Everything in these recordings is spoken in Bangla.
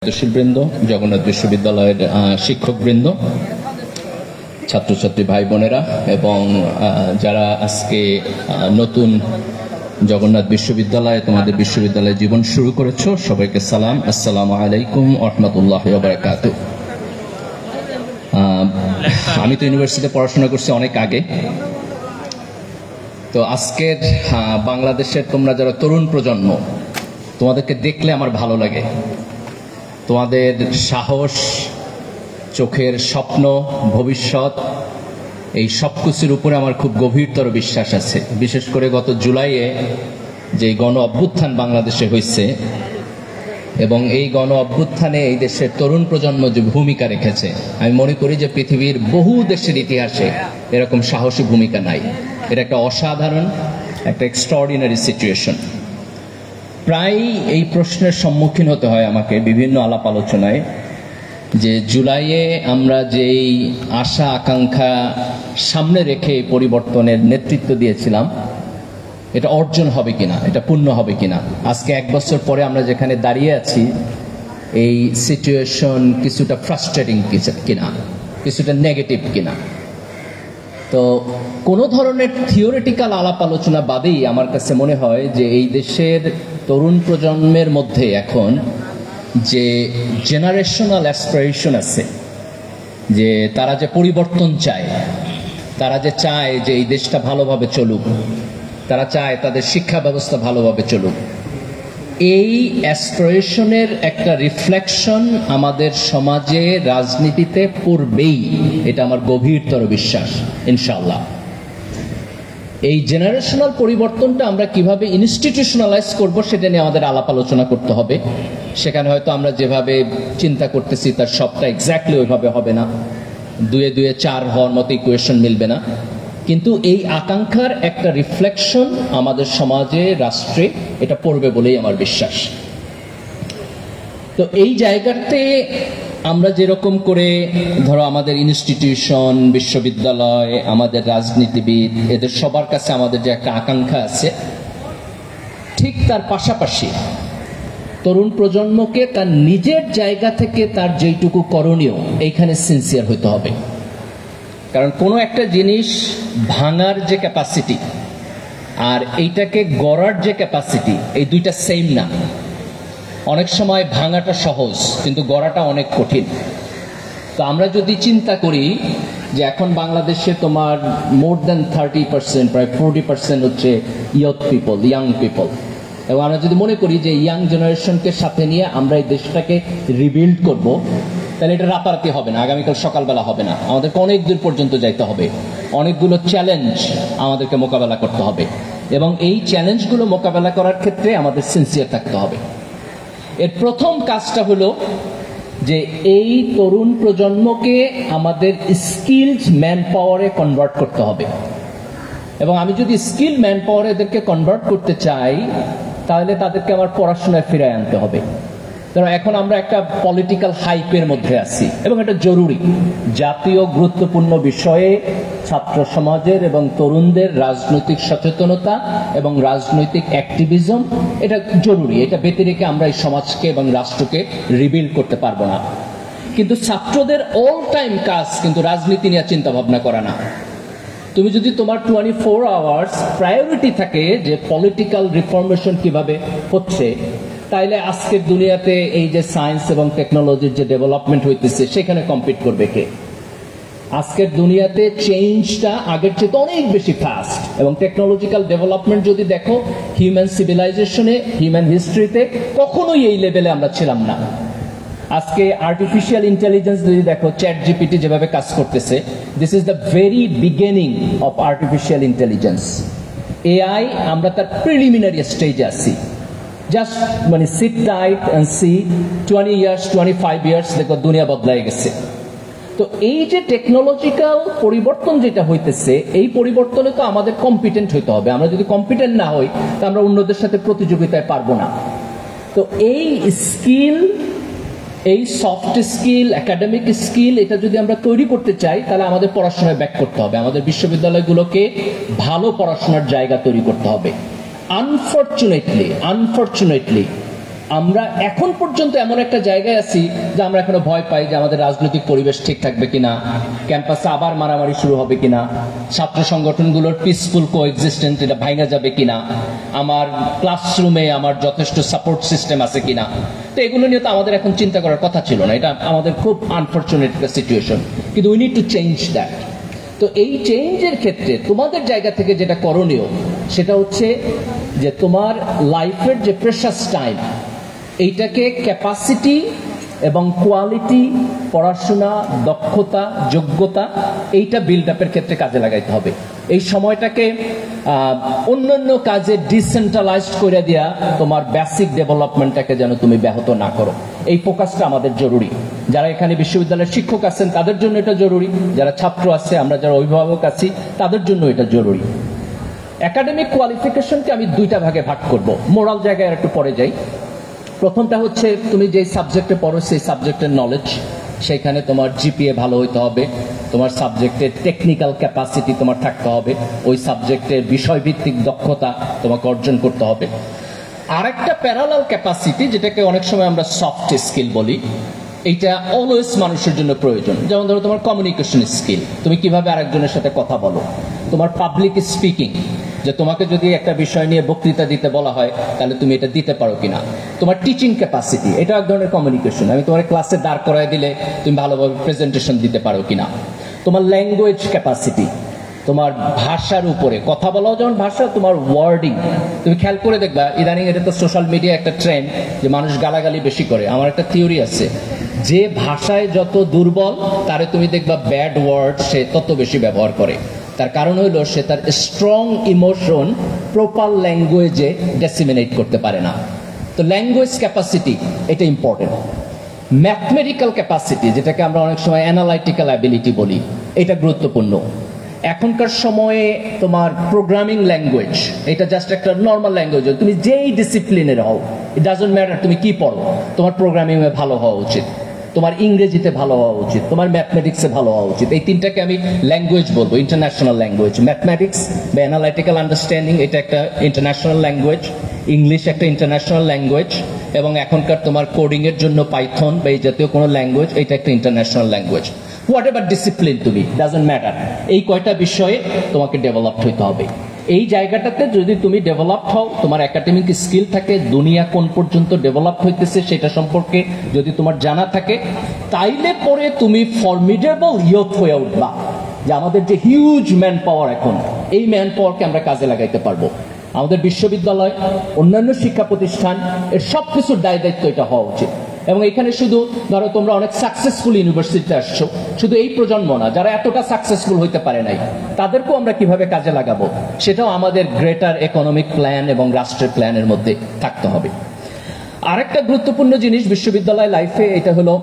দায়িত্বশীলবৃন্দ, জগন্নাথ বিশ্ববিদ্যালয়ের শিক্ষকবৃন্দ, ছাত্রছাত্রী ভাই বোনেরা এবং যারা আজকে নতুন জগন্নাথ বিশ্ববিদ্যালয়ে তোমাদের বিশ্ববিদ্যালয়ে জীবন শুরু করেছো, সবাইকে সালাম। আসসালামু আলাইকুম ওয়া রাহমাতুল্লাহি ওয়া বারাকাতুহু। আমি তো ইউনিভার্সিটিতে পড়াশোনা করছি অনেক আগে। তো আজকের বাংলাদেশের তোমরা যারা তরুণ প্রজন্ম, তোমাদেরকে দেখলে আমার ভালো লাগে। তোমাদের সাহস, চোখের স্বপ্ন, ভবিষ্যৎ, এই সব কিছুর উপরে আমার খুব গভীরতর বিশ্বাস আছে। বিশেষ করে গত জুলাইয়ে যে গণ অভ্যুত্থান বাংলাদেশে হয়েছে এবং এই গণ অভ্যুত্থানে এই দেশের তরুণ প্রজন্ম যে ভূমিকা রেখেছে, আমি মনে করি যে পৃথিবীর বহু দেশের ইতিহাসে এরকম সাহসী ভূমিকা নাই। এটা একটা অসাধারণ, একটা এক্সট্রাঅর্ডিনারি সিচুয়েশন। প্রায় এই প্রশ্নের সম্মুখীন হতে হয় আমাকে বিভিন্ন আলাপ আলোচনায়, যে জুলাইয়ে আমরা যেই আশা আকাঙ্ক্ষা সামনে রেখে এই পরিবর্তনের নেতৃত্ব দিয়েছিলাম, এটা অর্জন হবে কিনা, এটা পূর্ণ হবে কিনা। আজকে 1 বছর পরে আমরা যেখানে দাঁড়িয়ে আছি, এই সিচুয়েশন কিছুটা ফ্রাস্ট্রেটিং কিনা, কিছুটা নেগেটিভ কিনা। তো কোনো ধরনের থিওরিটিক্যাল আলাপ আলোচনা বাদেই আমার কাছে মনে হয় যে এই দেশের তরুণ প্রজন্মের মধ্যে এখন যে জেনারেশনাল অ্যাসপিরেশন আছে, যে তারা যে পরিবর্তন চায়, তারা যে চায় যে এই দেশটা ভালোভাবে চলুক, তারা চায় তাদের শিক্ষা ব্যবস্থা ভালোভাবে চলুক, এই অ্যাসপিরেশনের একটা রিফ্লেকশন আমাদের সমাজে, রাজনীতিতে পড়বেই, এটা আমার গভীরতর বিশ্বাস ইনশাআল্লাহ। এই জেনারেশনাল পরিবর্তনটা আমরা কিভাবে ইনস্টিটিউশনালাইজ করব, সেটা নিয়ে আমাদের আলাপ আলোচনা করতে হবে। সেখানে হয়তো আমরা যেভাবে চিন্তা করতেছি তার সবটা এক্স্যাক্টলি ওইভাবে হবে না, 2 2 4 হওয়ার মতো ইকুয়েশন মিলবে না, কিন্তু এই আকাঙ্ক্ষার একটা রিফ্লেকশন আমাদের সমাজে, রাষ্ট্রে এটা পড়বে বলেই আমার বিশ্বাস। তো এই জায়গাতে আমরা যেরকম করে ধরো আমাদের ইনস্টিটিউশন, বিশ্ববিদ্যালয়, আমাদের রাজনীতিবিদ, এদের সবার কাছে আমাদের যে একটা আকাঙ্ক্ষা আছে, ঠিক তার পাশাপাশি তরুণ প্রজন্মকে তার নিজের জায়গা থেকে তার যেইটুকু করণীয়, এইখানে সিনসিয়ার হতে হবে। কারণ কোনো একটা জিনিস ভাঙার যে ক্যাপাসিটি আর এইটাকে গড়ার যে ক্যাপাসিটি, এই দুইটা সেম না। অনেক সময় ভাঙাটা সহজ, কিন্তু গড়াটা অনেক কঠিন। তো আমরা যদি চিন্তা করি যে এখন বাংলাদেশে তোমার মোর দ্যান 30%, প্রায় 40% হচ্ছে ইয়ুথ পিপল, ইয়াং পিপল, এবং আমরা যদি মনে করি যে ইয়াং জেনারেশনকে সাথে নিয়ে আমরা এই দেশটাকে রিবিল্ড করব, তাহলে এটা রাতারাতি হবে না, আগামীকাল সকালবেলা হবে না। আমাদেরকে অনেক দূর পর্যন্ত যাইতে হবে, অনেকগুলো চ্যালেঞ্জ আমাদেরকে মোকাবেলা করতে হবে, এবং এই চ্যালেঞ্জগুলো মোকাবেলা করার ক্ষেত্রে আমাদের সিনসিয়ার থাকতে হবে। এর প্রথম কাজটা হলো যে এই তরুণ প্রজন্মকে আমাদের স্কিলড ম্যান পাওয়ারে কনভার্ট করতে হবে। এবং আমি যদি স্কিল ম্যান পাওয়ারে এদেরকে কনভার্ট করতে চাই, তাহলে তাদেরকে আমার পড়াশোনায় ফিরিয়ে আনতে হবে। কারণ এখন আমরা একটা পলিটিক্যাল হাইপের মধ্যে আছি, এবং এটা জরুরি। জাতীয় গুরুত্বপূর্ণ বিষয়ে ছাত্র সমাজের এবং তরুণদের রাজনৈতিক সচেতনতা এবং রাজনৈতিক অ্যাক্টিভিজম, এটা জরুরি। এটা ব্যতি রেখে আমরা এই সমাজকে এবং রাষ্ট্রকে রিবিল্ড করতে পারবো না। কিন্তু ছাত্রদের অল টাইম কাজ কিন্তু রাজনীতি নিয়ে চিন্তা ভাবনা করা না। তুমি যদি তোমার 24 আওয়ার্স প্রায়োরিটি থাকে যে পলিটিক্যাল রিফর্মেশন কিভাবে হচ্ছে, তাইলে আজকের দুনিয়াতে এই যে সায়েন্স এবং টেকনোলজির যে ডেভেলপমেন্ট হইতেছে, সেখানে কম্পিট করবে কে? আজকের দুনিয়াতে চেঞ্জটা আগের চেয়ে অনেক বেশি ফাস্ট, এবং টেকনোলজিক্যাল ডেভেলপমেন্ট যদি দেখো, হিউম্যান সিভিলাইজেশনে, হিউম্যান হিস্ট্রিতে কখনোই এই লেভেলে আমরা ছিলাম না। আজকে আর্টিফিশিয়াল ইন্টেলিজেন্স যদি দেখো, চ্যাট জিপিটি যেভাবে কাজ করতেছে, this is the very beginning of artificial intelligence. AI আমরা তার প্রিলিমিনারি স্টেজে আছি। জাস্ট মানে sit tight and see, 20 years, 25 years, দেখো দুনিয়া বদলাই গেছে। তো এই যে টেকনোলজিক্যাল পরিবর্তন যেটা হইতেছে, এই পরিবর্তনে তো আমাদের কম্পিটেন্ট হইতে হবে। আমরা যদি কম্পিটেন্ট না হই, তা আমরা অন্যদের সাথে প্রতিযোগিতায় পারবো না। তো এই স্কিল, এই সফট স্কিল, একাডেমিক স্কিল, এটা যদি আমরা তৈরি করতে চাই, তাহলে আমাদের পড়াশোনায় ব্যাক করতে হবে। আমাদের বিশ্ববিদ্যালয়গুলোকে ভালো পড়াশোনার জায়গা তৈরি করতে হবে। আনফরচুনেটলি আমরা এখন পর্যন্ত এমন একটা জায়গায় আছি যে আমরা এখনো ভয় পাই যে আমাদের রাজনৈতিক পরিবেশ ঠিক থাকবে কিনা, ক্যাম্পাসে আবার মারামারি শুরু হবে কিনা, ছাত্র সংগঠনগুলোর পিসফুল কোএক্সিস্টেন্স এটা ভাঙা যাবে কিনা, আমার ক্লাসরুমে আমার যথেষ্ট সাপোর্ট সিস্টেম আছে কিনা। তো এগুলো নিয়ে তো আমাদের এখন চিন্তা করার কথা ছিল না, এটা আমাদের খুব আনফরচুনেট একটা সিচুয়েশন, কিন্তু we need to change that. তো এই চেঞ্জের ক্ষেত্রে তোমাদের জায়গা থেকে যেটা করণীয় সেটা হচ্ছে যে তোমার লাইফের যে প্রেশাস টাইম, এইটাকে ক্যাপাসিটি এবং কোয়ালিটি, পড়াশোনা, দক্ষতা, যোগ্যতা, এইটা বিল্ড আপের ক্ষেত্রে কাজে লাগাইতে হবে। এই সময়টাকে অন্যান্য কাজে ডিসেন্ট্রালাইজড করে দেওয়া, তোমার বেসিক ডেভেলপমেন্টটাকে যেন তুমি ব্যাহত না করো, এই ফোকাসটা আমাদের জরুরি। যারা এখানে বিশ্ববিদ্যালয়ের শিক্ষক আছেন তাদের জন্য এটা জরুরি, যারা ছাত্র আছে, আমরা যারা অভিভাবক আছি তাদের জন্য এটা জরুরি। একাডেমিক কোয়ালিফিকেশনকে আমি দুইটা ভাগে ভাগ করব, মোরাল জায়গায় একটু পরে যাই। প্রথমটা হচ্ছে তুমি যে সাবজেক্টে পড়ো সেই সাবজেক্টের নলেজ, সেখানে তোমার জিপিএ ভালো হইতে হবে, তোমার সাবজেক্টের টেকনিক্যাল ক্যাপাসিটি তোমার থাকতে হবে, ওই সাবজেক্টের বিষয়ভিত্তিক দক্ষতা তোমাকে অর্জন করতে হবে। আরেকটা প্যারালাল ক্যাপাসিটি, যেটাকে অনেক সময় আমরা সফট স্কিল বলি, এইটা অলওয়েজ মানুষের জন্য প্রয়োজন। যেমন ধরো তোমার কমিউনিকেশন স্কিল, তুমি কিভাবে আরেকজনের সাথে কথা বলো, তোমার পাবলিক স্পিকিং, যে তোমাকে যদি একটা বিষয় নিয়ে বক্তৃতা দিতে বলা হয় তাহলে তুমি এটা দিতে পারো কিনা, তোমার টিচিং ক্যাপাসিটি, এটা এক ধরনের কমিউনিকেশন, আমি তোমার ক্লাসে দাঁড় করায় দিলে তুমি ভালোভাবে প্রেজেন্টেশন দিতে পারো কিনা, তোমার ল্যাঙ্গুয়েজ ক্যাপাসিটি, তোমার ভাষার উপরে কথা বলাও যেমন ভাষা, তোমার ওয়ার্ডিং, তুমি খেয়াল করে দেখবা ইদানিং এটা তো সোশ্যাল মিডিয়া একটা ট্রেন্ড যে মানুষ গালাগালি বেশি করে। আমার একটা থিওরি আছে, যে ভাষায় যত দুর্বল তারে তুমি দেখবা ব্যাড ওয়ার্ড সে তত বেশি ব্যবহার করে। তার কারণ হলো সে তার স্ট্রং ইমোশন প্রপার ল্যাঙ্গুয়েজে ডেসিমিনেট করতে পারে না। তো ল্যাঙ্গুয়েজ ক্যাপাসিটি এটা ইম্পর্টেন্ট। ম্যাথমেটিক্যাল ক্যাপাসিটি, যেটাকে আমরা অনেক সময় অ্যানালাইটিক্যাল অ্যাবিলিটি বলি, এটা গুরুত্বপূর্ণ। এখনকার সময়ে তোমার প্রোগ্রামিং ল্যাঙ্গুয়েজ, এটা জাস্ট একটা নর্মাল ল্যাঙ্গুয়েজ, তুমি যেই ডিসিপ্লিনের হও, ইট ডাজন্ট ম্যাটার তুমি কি পড়ো, তোমার প্রোগ্রামিংয়ে ভালো হওয়া উচিত, তোমার ইংরেজিতে ভালো হওয়া উচিত, তোমার ম্যাথমেটিক্সে ভালো হওয়া উচিত। এই তিনটাকে আমি ল্যাঙ্গুয়েজ বলবো, ইন্টারন্যাশনাল ল্যাঙ্গুয়েজ। ম্যাথমেটিক্স বা অ্যানালাইটিক্যাল আন্ডারস্ট্যান্ডিং এটা একটা ইন্টারন্যাশনাল ল্যাঙ্গুয়েজ, ইংলিশ একটা ইন্টারন্যাশনাল ল্যাঙ্গুয়েজ, এবং এখনকার তোমার কোডিং এর জন্য পাইথন বা এই জাতীয় কোনো ল্যাঙ্গুয়েজ, এটা একটা international language. What ever discipline তুমি, ডাজন্ট ম্যাটার, এই কয়টা বিষয়ে তোমাকে ডেভেলপড হইতে হবে। এই জায়গাটাতে যদি তুমি ডেভেলপড হও, তোমার একাডেমিক স্কিল থাকে, দুনিয়া কোন পর্যন্ত ডেভেলপ হইতেছে সেটা সম্পর্কে যদি তোমার জানা থাকে, তাইলে পরে তুমি ফর্মিডেবল ইয়ুথ হয়ে উঠবা। যে আমাদের যে হিউজ ম্যান পাওয়ার এখন, এই ম্যান পাওয়ারকে আমরা কাজে লাগাইতে পারবো। আমাদের বিশ্ববিদ্যালয়, অন্যান্য শিক্ষা প্রতিষ্ঠান, এর সব কিছুর দায় দায়িত্ব এটা হওয়া উচিত। এবং এখানে শুধু ধরো তোমরা অনেক সাকসেসফুল ইউনিভার্সিটিতে আসছো, শুধু এই প্রজন্ম না, যারা এতটা সাকসেসফুল হইতে পারে নাই, তাদেরকেও আমরা কিভাবে কাজে লাগাবো সেটাও আমাদের গ্রেটার ইকোনমিক প্ল্যান এবং রাষ্ট্রের প্ল্যানের মধ্যে থাকতে হবে। আরেকটা গুরুত্বপূর্ণ জিনিস বিশ্ববিদ্যালয় লাইফে, এটা হলো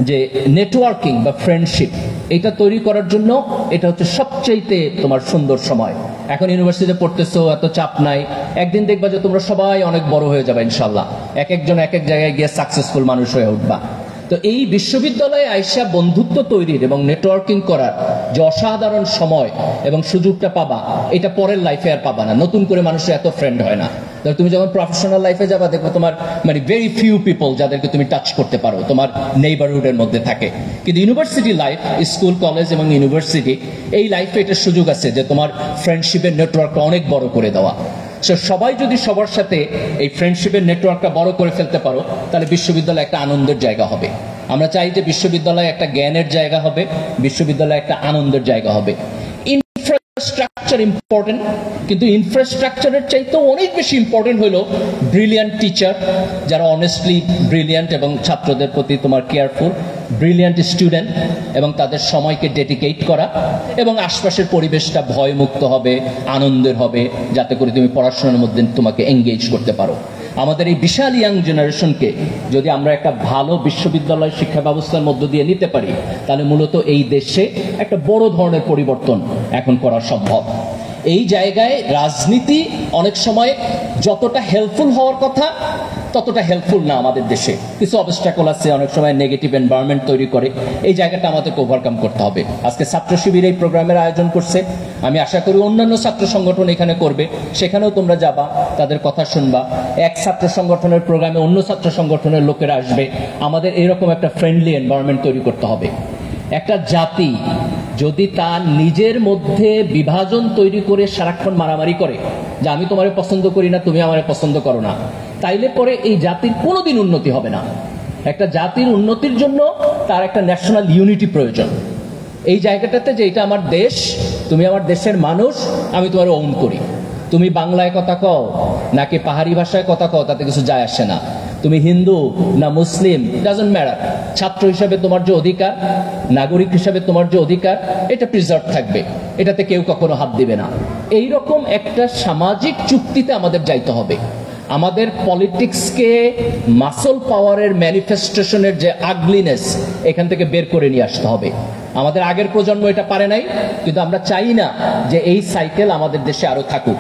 যে নেটওয়ার্কিং বা ফ্রেন্ডশিপ, এটা তৈরি করার জন্য এটা হচ্ছে সবচাইতে তোমার সুন্দর সময়। এখন ইউনিভার্সিটিতে পড়তেছো, এত চাপ নাই, একদিন দেখবা যে তোমরা সবাই অনেক বড় হয়ে যাবে ইনশাল্লাহ, এক একজন এক এক জায়গায় গিয়ে সাকসেসফুল মানুষ হয়ে উঠবা। তো এই বিশ্ববিদ্যালয়ে আইসা বন্ধুত্ব তৈরির এবং নেটওয়ার্কিং করার যে অসাধারণ সময় এবং সুযোগটা পাবা, এটা পরের লাইফে আর পাবা না। নতুন করে মানুষের এত ফ্রেন্ড হয় না। তুমি যখন প্রফেশনাল লাইফে যাবা, দেখবে তোমার মানে ভেরি ফিউ পিপল যাদেরকে তুমি টাচ করতে পারো তোমার নেইবারহুডের মধ্যে থাকে। কিন্তু ইউনিভার্সিটি লাইফ, স্কুল, কলেজ এবং ইউনিভার্সিটি, এই লাইফে এটার সুযোগ আছে যে তোমার ফ্রেন্ডশিপের নেটওয়ার্কটা অনেক বড় করে দেওয়া। সবাই যদি সবার সাথে এই ফ্রেন্ডশিপের নেটওয়ার্কটা বড় করে ফেলতে পারো, তাহলে বিশ্ববিদ্যালয় একটা আনন্দের জায়গা হবে। আমরা চাই যে বিশ্ববিদ্যালয় একটা জ্ঞানের জায়গা হবে, বিশ্ববিদ্যালয় একটা আনন্দের জায়গা হবে। ইনফ্রাস্ট্রাকচার ইম্পর্টেন্ট, কিন্তু ইনফ্রাস্ট্রাকচারের চাইতেও অনেক বেশি ইম্পর্টেন্ট হলো ব্রিলিয়ান্ট টিচার, যারা অনেস্টলি ব্রিলিয়ান্ট এবং ছাত্রদের প্রতি তোমার কেয়ারফুল, ব্রিলিয়ান্ট স্টুডেন্ট এবং তাদের সময়কে ডেডিকেট করা, এবং আশপাশের পরিবেশটা ভয়মুক্ত হবে, আনন্দের হবে, যাতে করে তুমি পড়াশোনার মধ্যে তোমাকে এঙ্গেজ করতে পারো। আমাদের এই বিশাল ইয়াং জেনারেশনকে যদি আমরা একটা ভালো বিশ্ববিদ্যালয় শিক্ষা ব্যবস্থার মধ্য দিয়ে নিতে পারি, তাহলে মূলত এই দেশে একটা বড় ধরনের পরিবর্তন এখন করা সম্ভব। এই জায়গায় রাজনীতি অনেক সময় যতটা হেল্পফুল হওয়ার কথা, ততটা হেল্পফুল না আমাদের দেশে। কিছু অবস্ট্রাকল আছে, অনেক সময় নেগেটিভ এনভায়রনমেন্ট তৈরি করে। এই জায়গাটা আমাদেরকে ওভারকাম করতে হবে। আজকে ছাত্র শিবির এই প্রোগ্রামের আয়োজন করছে, আমি আশা করি অন্যান্য ছাত্র সংগঠন এখানে করবে, সেখানেও তোমরা যাবা, তাদের কথা শুনবা। এক ছাত্র সংগঠনের প্রোগ্রামে অন্য ছাত্র সংগঠনের লোকেরা আসবে, আমাদের এরকম একটা ফ্রেন্ডলি এনভায়রনমেন্ট তৈরি করতে হবে। একটা জাতি যদি তার নিজের মধ্যে বিভাজন তৈরি করে সারাক্ষণ মারামারি করে যে আমি তোমারে পছন্দ করি না, তুমি আমারে পছন্দ করো না, তাইলে পরে এই জাতির কোনোদিন উন্নতি হবে না। একটা জাতির উন্নতির জন্য তার একটা ন্যাশনাল ইউনিটি প্রয়োজন। এই জায়গাটাতে যে এটা আমার দেশ, তুমি আমার দেশের মানুষ, আমি তোমার ওন করি। তুমি বাংলায় কথা কও নাকি পাহাড়ি ভাষায় কথা কও তাতে কিছু যায় আসে না। তুমি হিন্দু না মুসলিম, ডাজন্ট ম্যাটার। ছাত্র হিসাবে তোমার যে অধিকার, নাগরিক হিসাবে তোমার যে অধিকার, এটা প্রিজার্ভ থাকবে, এটাতে কেউ কখনো হাত দিবে না। এইরকম একটা সামাজিক চুক্তিতে আমাদের যাইতে হবে। আমাদের পলিটিক্সকে মাসল পাওয়ারের ম্যানিফেস্টেশনের যে আগলিনেস, এখান থেকে বের করে নিয়ে আসতে হবে। আমাদের আগের প্রজন্ম এটা পারে নাই, কিন্তু আমরা চাই না যে এই সাইকেল আমাদের দেশে আরো থাকুক।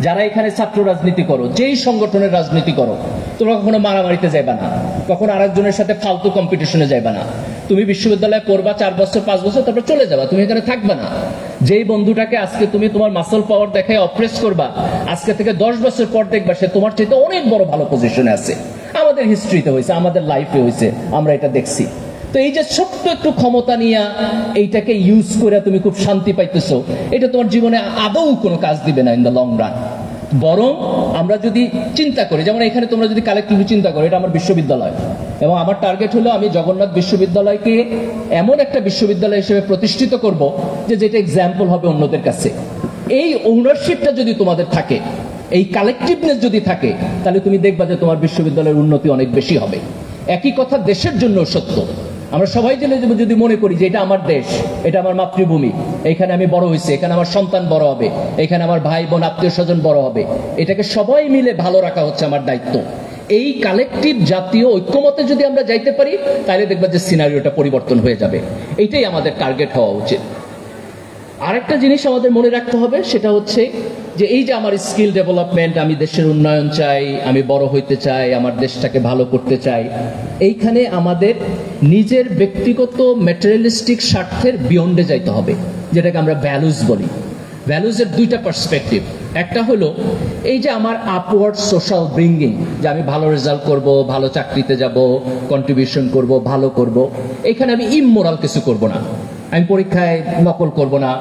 যারা এখানে ছাত্র রাজনীতি করো, যেই সংগঠনের রাজনীতি করো, তোমরা কখনো মারামারিতে যাইবা না, কখনো আরেকজনের সাথে ফালতু কম্পিটিশনে যাইবা না। তুমি বিশ্ববিদ্যালয়ে পড়বা 4 বছর 5 বছর, তারপর চলে যাবা, তুমি এখানে থাকবা না। যেই বন্ধুটাকে আজকে তুমি তোমার মাসল পাওয়ার দেখায় অপ্রেস করবা, আজকে থেকে 10 বছর পর দেখবা সে তোমার চাইতে অনেক বড় ভালো পজিশনে আছে। আমাদের হিস্ট্রিতে হয়েছে, আমাদের লাইফে হয়েছে, আমরা এটা দেখছি। তো এই যে ছোট্ট একটু ক্ষমতা নিয়ে এইটাকে ইউজ করে তুমি খুব শান্তি পাইতেছো, এটা তোমার জীবনে আদৌ কোনো কাজ দিবে না ইন দ্য লং রান। বরং আমরা যদি চিন্তা করি, যেমন এখানে তোমরা যদি কালেক্টিভলি চিন্তা করো, এটা আমার বিশ্ববিদ্যালয় এবং আমার টার্গেট হলো আমি জগন্নাথ বিশ্ববিদ্যালয়কে এমন একটা বিশ্ববিদ্যালয় হিসেবে প্রতিষ্ঠিত করব যে যেটা এক্সাম্পল হবে অন্যদের কাছে। এই ওনারশিপটা যদি তোমাদের থাকে, এই কালেক্টিভনেস যদি থাকে, তাহলে তুমি দেখবা যে তোমার বিশ্ববিদ্যালয়ের উন্নতি অনেক বেশি হবে। একই কথা দেশের জন্য সত্য। আমরা সবাই যদি মনে করি যে এটা আমার দেশ, এটা আমার মাতৃভূমি, এখানে আমি বড় হয়েছি, এখানে আমার সন্তান বড় হবে, এখানে আমার ভাই বোন আত্মীয় স্বজন বড় হবে, এটাকে সবাই মিলে ভালো রাখা হচ্ছে আমার দায়িত্ব। এই কালেকটিভ জাতীয় ঐক্যমতে যদি আমরা যাইতে পারি, তাহলে দেখবা যে সিনারিওটা পরিবর্তন হয়ে যাবে। এটাই আমাদের টার্গেট হওয়া উচিত। আরেকটা জিনিস আমাদের মনে রাখতে হবে, সেটা হচ্ছে যে এই যে আমার স্কিল ডেভেলপমেন্ট, আমি দেশের উন্নয়ন চাই, আমি বড় হইতে চাই, আমার দেশটাকে ভালো করতে চাই, এইখানে আমাদের নিজের ব্যক্তিগত ম্যাটেরিয়ালিস্টিক স্বার্থের বিয়ন্ডে যাইতে হবে, যেটাকে আমরা ভ্যালুজ বলি। ভ্যালুজের দুইটা পার্সপেক্টিভ। একটা হলো এই যে আমার আপওয়ার্ড সোশ্যাল ব্রিঙ্গিং, যে আমি ভালো রেজাল্ট করব, ভালো চাকরিতে যাব, কন্ট্রিবিউশন করব, ভালো করব। এখানে আমি ইমোরাল কিছু করব না, আমি পরীক্ষায় নকল করব না,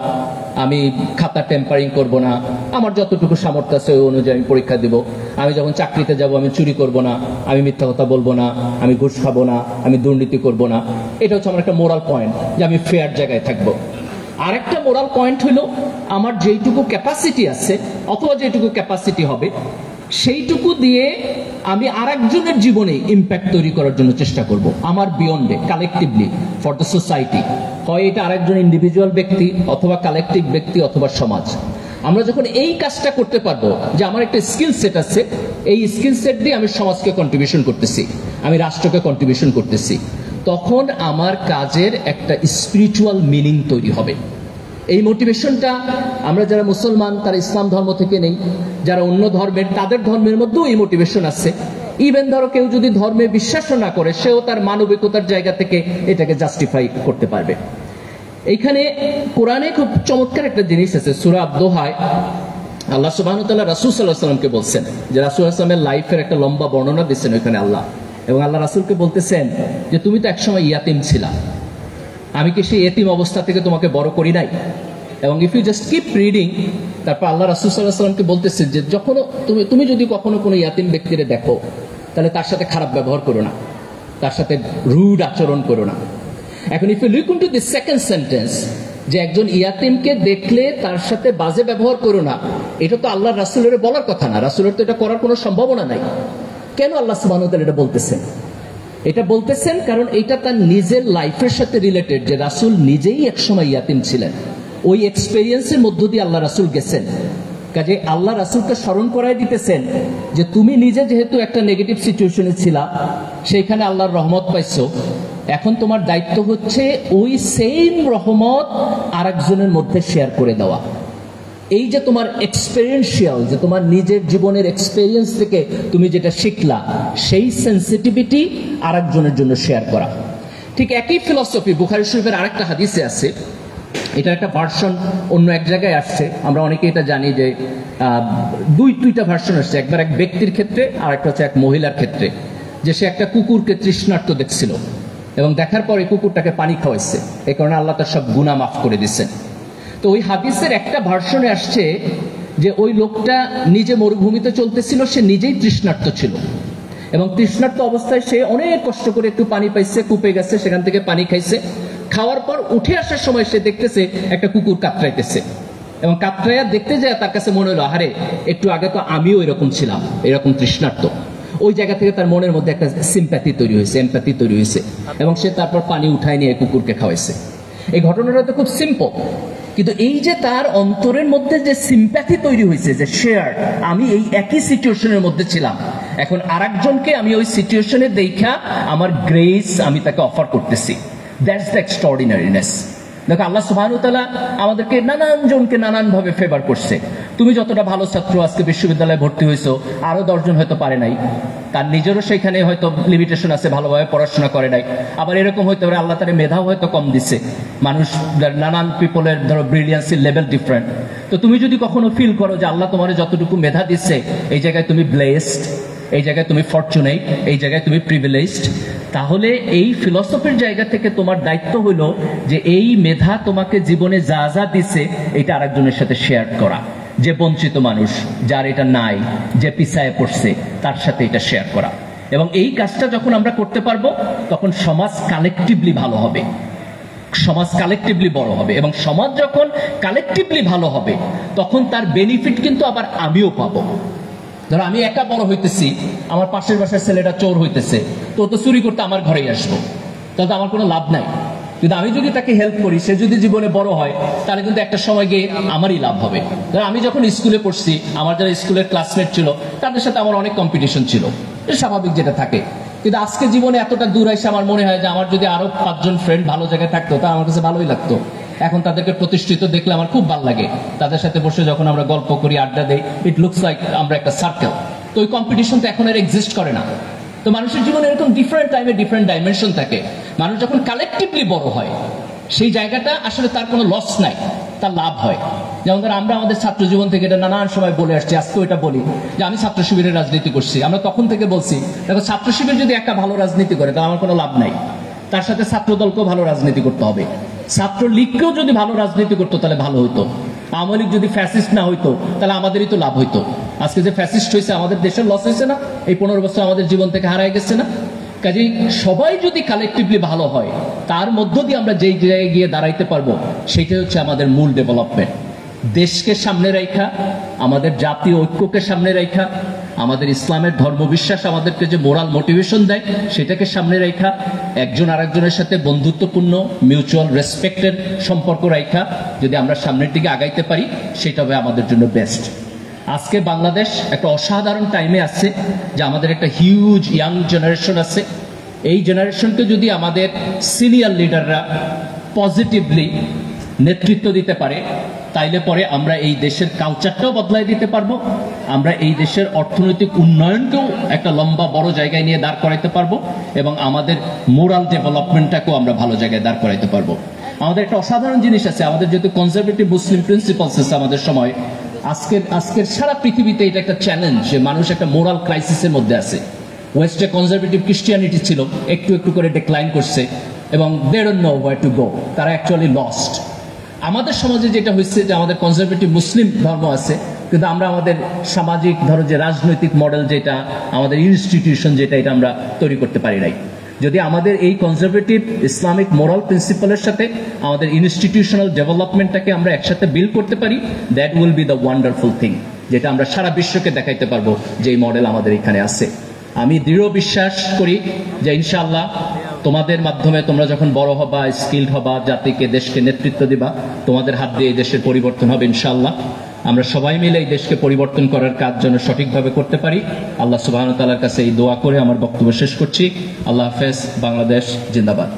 আমি খাতা টেম্পারিং করব না, আমার যতটুকু সামর্থ্য আছে ওই অনুযায়ী আমি পরীক্ষা দেব। আমি যখন চাকরিতে যাব আমি চুরি করব না, আমি মিথ্যা কথা বলবো না, আমি ঘুষ খাবো না, আমি দুর্নীতি করব না। এটা হচ্ছে আমার একটা মোরাল পয়েন্ট, যে আমি ফেয়ার জায়গায় থাকবো। আরেকটা মোরাল পয়েন্ট হলো আমার যেইটুকু ক্যাপাসিটি আছে অথবা যেইটুকু ক্যাপাসিটি হবে, সেইটুকু দিয়ে আমি আরেকজনের জীবনে ইম্প্যাক্ট তৈরি করার জন্য চেষ্টা করব, আমার বিয়ন্ডে, কালেকটিভলি ফর দ্য সোসাইটি। হয় এটা আরেকজন ইন্ডিভিজুয়াল ব্যক্তি অথবা কালেকটিভ ব্যক্তি অথবা সমাজ। আমরা যখন এই কাজটা করতে পারবো, যে আমার একটা স্কিল সেট আছে, এই স্কিল সেট দিয়ে আমি সমাজকে কন্ট্রিবিউশন করতেছি, আমি রাষ্ট্রকে কন্ট্রিবিউশন করতেছি, তখন আমার কাজের একটা স্পিরিচুয়াল মিনিং তৈরি হবে। এই মোটিভেশনটা আমরা যারা মুসলমান তারা ইসলাম ধর্ম থেকে নেই, যারা অন্য ধর্মের তাদের ধর্মের মধ্যেও এই মোটিভেশন আছে। ইভেন ধরো কেউ যদি ধর্মে বিশ্বাস না করে, সেও তার মানবিকতার জায়গা থেকে এটাকে জাস্টিফাই করতে পারবে। এইখানে কোরআনে খুব চমৎকার একটা জিনিস আছে, সূরা আদ-দোহায় আল্লাহ সুবহানাহু ওয়া তাআলা রাসূল সাল্লাল্লাহু আলাইহি ওয়াসাল্লামকে বলছেন, যে রাসূল সাল্লাল্লাহু আলাইহি ওয়াসাল্লামের লাইফের একটা লম্বা বর্ণনা দিচ্ছেন ওইখানে আল্লাহ, এবং আল্লাহ রাসূলকে বলতেছেন যে তুমি তো একসময় ইয়াতিম ছিলা, আমি কি সেই এতিম অবস্থা থেকে তোমাকে বড় করি নাই? এবং if you just keep reading, তারপর আল্লাহ রাসূল সাল্লাল্লাহু আলাইহি ওয়াসাল্লামকে বলতেছে যে যখন তুমি যদি কখনো কোনো ইয়াতিম ব্যক্তিরে দেখো, তাহলে তার সাথে খারাপ ব্যবহার করো না, তার সাথে রুড আচরণ করো না। এখন if you look into this second sentence, যে একজন ইয়াতিমকে দেখলে তার সাথে বাজে ব্যবহার করো না, এটা তো আল্লাহ রাসূলের বলার কথা না, রাসূলের তো এটা করার কোনো সম্ভাবনা নাই। কেন আল্লাহ সুবহানাহু ওয়া তাআলা এটা বলতেছেন? এটা বলতেছেন কারণ এটা তার নিজের লাইফের সাথে রিলেটেড, যে রাসূল নিজেই একসময় ইয়াতিম ছিলেন, ওই এক্সপেরিয়েন্সের মধ্য দিয়ে আল্লাহ রাসূল গেছেন। কাজে আল্লাহ রাসূলকে স্মরণ করাই দিতেছেন যে তুমি নিজে যেহেতু একটা নেগেটিভ সিচুয়েশনে ছিলা, সেইখানে আল্লাহর রহমত পাইছো, এখন তোমার দায়িত্ব হচ্ছে ওই সেম রহমত আরেকজনের মধ্যে শেয়ার করে দেওয়া। এই যে তোমার এক্সপেরিয়েন্সিয়াল, যে তোমার নিজের জীবনের এক্সপেরিয়েন্স থেকে তুমি যেটা শিখলা, সেই সেন্সিটিভিটি আরেকজনের জন্য শেয়ার করা। ঠিক একই ফিলসফি বুখারী শরীফের আরেকটা হাদিসে আছে, এটা একটা ভার্সন অন্য এক জায়গায় আসছে, আমরা অনেকে এটা জানি যে দুইটা ভার্সন আসছে, একবার এক ব্যক্তির ক্ষেত্রে আর একটা হচ্ছে এক মহিলার ক্ষেত্রে, যে সে একটা কুকুরকে তৃষ্ণার্ত দেখছিল এবং দেখার পরে কুকুরটাকে পানি খাওয়াইছে, এই কারণে আল্লাহ তার সব গুনাহ মাফ করে দিচ্ছেন। তো ওই হাদিসের একটা ভার্সনে আসছে যে ওই লোকটা নিজে মরুভূমিতে চলতেছিল, সে নিজেই তৃষ্ণার্ত ছিল এবং তৃষ্ণার্ত অবস্থায় সে অনেক কষ্ট করে একটু পানি পাইছে, কূপে গেছে, সেখান থেকে পানি খাইছে। খাওয়ার পর উঠে আসার সময় সে দেখতেছে একটা কুকুর কাতরাইতেছে এবং কাতরাইয়া দেখতে যায় তার কাছে মনে হলো, আরে একটু আগে তো আমিও এরকম ছিলাম, এরকম তৃষ্ণার্ত। ওই জায়গা থেকে তার মনের মধ্যে একটা সিম্প্যাথি তৈরি হয়েছে, এমপ্যাথি তৈরি হয়েছে এবং সে তারপর পানি উঠায় নিয়ে কুকুরকে খাওয়াইছে। এই ঘটনাটা তো খুব সিম্পল, কিন্তু এই যে তার অন্তরের মধ্যে যে সিম্প্যাথি তৈরি হয়েছে, যে শেয়ার, আমি এই একই সিচুয়েশনের মধ্যে ছিলাম, এখন আরেকজনকে আমি ওই সিচুয়েশনে দেখা আমার গ্রেস আমি তাকে অফার করতেছি, দ্যাটস দ্য এক্সট্রাঅর্ডিনারিনেস। দেখো আল্লাহ সুবহানাহু ওয়া তাআলা আমাদেরকে নানান জনকে নানান ভাবে ফেভার করছে। তুমি যতটা ভালো ছাত্র আজকে বিশ্ববিদ্যালয়ে ভর্তি হয়েছো, আরো 10 জন হয়তো পারে নাই, তার নিজেরও সেখানে হয়তো লিমিটেশন আছে, ভালোভাবে পড়াশোনা করে নাই। আবার এরকম হয়তো আল্লাহ তার মেধাও হয়তো কম দিচ্ছে, মানুষ নানান পিপলের ধরো ব্রিলিয়ান্সির লেভেল ডিফারেন্ট। তো তুমি যদি কখনো ফিল করো যে আল্লাহ তোমার যতটুকু মেধা দিচ্ছে, এই জায়গায় তুমি ব্লেসড, এই জায়গায় তুমি ফরচুনেট, এই জায়গায় তুমি প্রিভিলেজড, তাহলে এই ফিলসফির জায়গা থেকে তোমার দায়িত্ব হলো যে এই মেধা তোমাকে জীবনে যা যা দিছে এটা আরেকজনের সাথে শেয়ার করা। যে বঞ্চিত মানুষ, যার এটা নাই, যে পিছায় পড়ছে, তার সাথে এটা শেয়ার করা। এবং এই কাজটা যখন আমরা করতে পারবো, তখন সমাজ কালেকটিভলি ভালো হবে, সমাজ কালেকটিভলি বড় হবে। এবং সমাজ যখন কালেকটিভলি ভালো হবে, তখন তার বেনিফিট কিন্তু আবার আমিও পাবো। ধরো আমি একা বড় হইতেছি, আমার পাশের বাসার ছেলেটা চোর হইতেছে, তো তো চুরি করতে আমার ঘরেই আসবো, তাহলে আমার কোনো লাভ নাই। কিন্তু আমি যদি তাকে হেল্প করি, সে যদি জীবনে বড় হয়, তাহলে কিন্তু একটা সময় গিয়ে আমারই লাভ হবে। ধরো আমি যখন স্কুলে পড়ছি, আমার যারা স্কুলের ক্লাসমেট ছিল, তাদের সাথে আমার অনেক কম্পিটিশন ছিল, স্বাভাবিক যেটা থাকে। কিন্তু আজকে জীবনে এতটা দূর এসে আমার মনে হয় যে আমার যদি আরো 5 জন ফ্রেন্ড ভালো জায়গায় থাকতো, তা আমার কাছে ভালোই লাগতো। এখন তাদেরকে প্রতিষ্ঠিত দেখলে আমার খুব ভালো লাগে, তাদের সাথে বসে যখন আমরা গল্প করি, আড্ডা দেই, ইট লুকস লাইক আমরা একটা সার্কেল। তো ওই কম্পিটিশন তো এখন আর এক্সিস্ট করে না। তো মানুষের জীবনে এরকম ডিফারেন্ট টাইমে ডিফারেন্ট ডাইমেনশন থাকে। মানুষ যখন কালেকটিভলি বড় হয়, সেই জায়গাটা আসলে তার কোনো লস নাই, তার লাভ হয়। যেমন ধর আমরা আমাদের ছাত্র জীবন থেকে এটা নানান সময় বলে আসছি, আজকেও এটা বলি যে আমি ছাত্র শিবিরের রাজনীতি করছি। আমরা তখন থেকে বলছি, দেখো ছাত্র শিবির যদি একটা ভালো রাজনীতি করে, তাহলে আমার কোনো লাভ নাই, তার সাথে ছাত্র দলকেও ভালো রাজনীতি করতে হবে। ছাত্র লীগকেও যদি ভালো রাজনীতি করতো তাহলে ভালো হইতো। আওয়ামী লীগ যদি ফ্যাসিস্ট না হইতো, তাহলে আমাদেরই তো লাভ হইতো। আজকে যে ফ্যাসিস্ট হয়েছে, আমাদের দেশের লস হয়েছে না? এই 15 বছর আমাদের জীবন থেকে হারাই গেছে না? কাজেই সবাই যদি কালেকটিভলি ভালো হয়, তার মধ্য দিয়ে আমরা যেই জায়গায় গিয়ে দাঁড়াইতে পারবো, সেটাই হচ্ছে আমাদের মূল ডেভেলপমেন্ট। দেশকে সামনে রাখা, আমাদের জাতীয় ঐক্যকে সামনে রাখা, আমাদের ইসলামের ধর্মবিশ্বাস আমাদেরকে যে মোরাল মোটিভেশন দেয়, সেটাকে সামনে রাখা, একজন আরেকজনের সাথে বন্ধুত্বপূর্ণ মিউচুয়াল রেসপেক্টের সম্পর্ক রাখা, যদি আমরা সামনের দিকে আগাইতে পারি, সেটা হবে আমাদের জন্য বেস্ট। আজকে বাংলাদেশ একটা অসাধারণ টাইমে আছে, যে আমাদের একটা হিউজ ইয়াং জেনারেশন আছে। এই জেনারেশনকে যদি আমাদের সিনিয়র লিডাররা পজিটিভলি নেতৃত্ব দিতে পারে, তাইলে পরে আমরা এই দেশের কালচারটাও বদলাই দিতে পারবো, আমরা এই দেশের অর্থনৈতিক উন্নয়নকেও একটা লম্বা বড় জায়গায় নিয়ে দাঁড় করাইতে পারবো, এবং আমাদের মোরাল ডেভেলপমেন্টটাকেও আমরা ভালো জায়গায় দাঁড় করাইতে পারবো। আমাদের একটা অসাধারণ জিনিস আছে, আমাদের যেহেতু কনজারভেটিভ মুসলিম প্রিন্সিপালস আছে আমাদের সময়, আজকের সারা পৃথিবীতে এটা একটা চ্যালেঞ্জ যে মানুষ একটা মোরাল ক্রাইসিসের মধ্যে আছে। ওয়েস্টে কনজারভেটিভ ক্রিশ্চিয়ানিটি ছিল, একটু একটু করে ডিক্লাইন করছে এবং they don't know where to go, তারা অ্যাকচুয়ালি লস্ট। আমাদের সমাজে যেটা হচ্ছে যে আমাদের কনজারভেটিভ মুসলিম ধর্ম আছে, কিন্তু আমরা আমাদের সামাজিক ধরো যে রাজনৈতিক মডেল যেটা, আমাদের ইনস্টিটিউশন যেটা, এটা আমরা তৈরি করতে পারি নাই। যদি আমাদের এই কনজারভেটিভ ইসলামিক মোরাল প্রিন্সিপালের সাথে আমাদের ইনস্টিটিউশনাল ডেভেলপমেন্টটাকে আমরা একসাথে বিল্ড করতে পারি, that will be the wonderful thing, যেটা আমরা সারা বিশ্বকে দেখাইতে পারবো যে এই মডেল আমাদের এখানে আছে। আমি দৃঢ় বিশ্বাস করি যে ইনশাআল্লাহ তোমাদের মাধ্যমে তোমরা যখন বড় হবা, স্কিলড হবা, জাতিকে দেশকে নেতৃত্ব দিবা, তোমাদের হাত দিয়ে এই দেশের পরিবর্তন হবে ইনশাআল্লাহ। আমরা সবাই মিলে এই দেশকে পরিবর্তন করার কাজ যেন সঠিকভাবে করতে পারি, আল্লাহ সুবহানাহু ওয়া তাআলার কাছে এই দোয়া করে আমার বক্তব্য শেষ করছি। আল্লাহ হাফেজ। বাংলাদেশ জিন্দাবাদ।